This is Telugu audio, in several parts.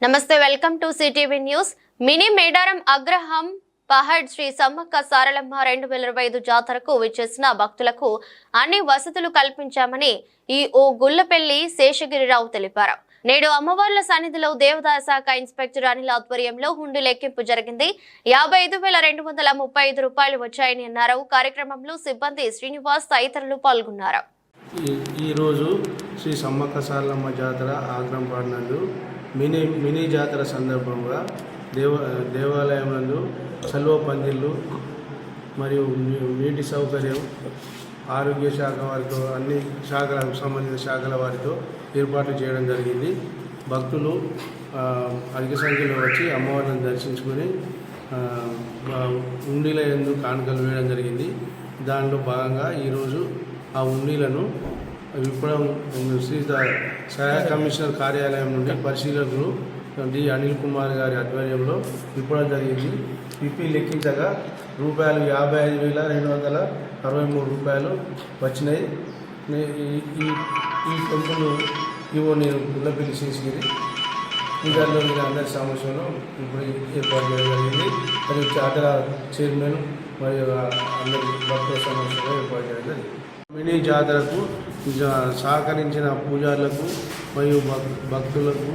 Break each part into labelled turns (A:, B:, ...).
A: నమస్తే, welcome to CTV news. Mini Medaram Agraham Pahad Sri Sammakka Saralamma 2025 జాతరకు విచ్చేసిన భక్తులకు అన్ని వసతులు కల్పించామని ఈఓ గుల్లపెల్లి శేషగిరిరావు తెలిపారు. నేడు అమ్మవార్ల సన్నిధిలో దేవాదాయ శాఖ ఇన్స్పెక్టర్ అనిల్ ఆధ్వర్యంలో హుండీ లెక్కింపు జరిగింది. 55,235 రూపాయలు వచ్చాయని అన్నారు. కార్యక్రమంలో సిబ్బంది శ్రీనివాస్ తదితరులు పాల్గొన్నారు.
B: ఈరోజు శ్రీ సమ్మక్క సారలమ్మ జాతర ఆగ్రహం పాడినందు మినీ జాతర సందర్భంగా దేవాలయం నందు చలువ పందిళ్ళు మరియు నీటి సౌకర్యం ఆరోగ్య శాఖ వారితో అన్ని శాఖలకు సంబంధించిన శాఖల వారితో ఏర్పాట్లు చేయడం జరిగింది. భక్తులు అధిక సంఖ్యలో వచ్చి అమ్మవారిని దర్శించుకొని హుండీల యందు కానుకలు వేయడం జరిగింది. దానిలో భాగంగా ఈరోజు ఆ హుండీలను విప్పడం శ్రీ సహాయ కమిషనర్ కార్యాలయం నుండి పరిశీలకులు డి అనిల్ కుమార్ గారి ఆధ్వర్యంలో విప్పడం జరిగింది. విప్పి లెక్కించగా రూపాయలు 55,263 రూపాయలు వచ్చినాయి. ఈ టెంపుల్ ఇవో నేను గుల్లపెల్లి శేషగిరి ఇందులో మీరు అందరి సమస్యలు ఇప్పుడు ఏర్పాటు చేయడం జరిగింది. మరియు జాతర చైర్మన్ మరియు అందరి భక్తుల సమస్యలు ఏర్పాటు చేయడం జరిగింది. మినీ జాతరకు సహకరించిన పూజారులకు మరియు భక్తులకు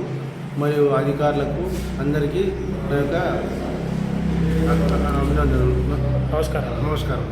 B: మరియు అధికారులకు అందరికీ నా యొక్క అభినందనలు. నమస్కారం.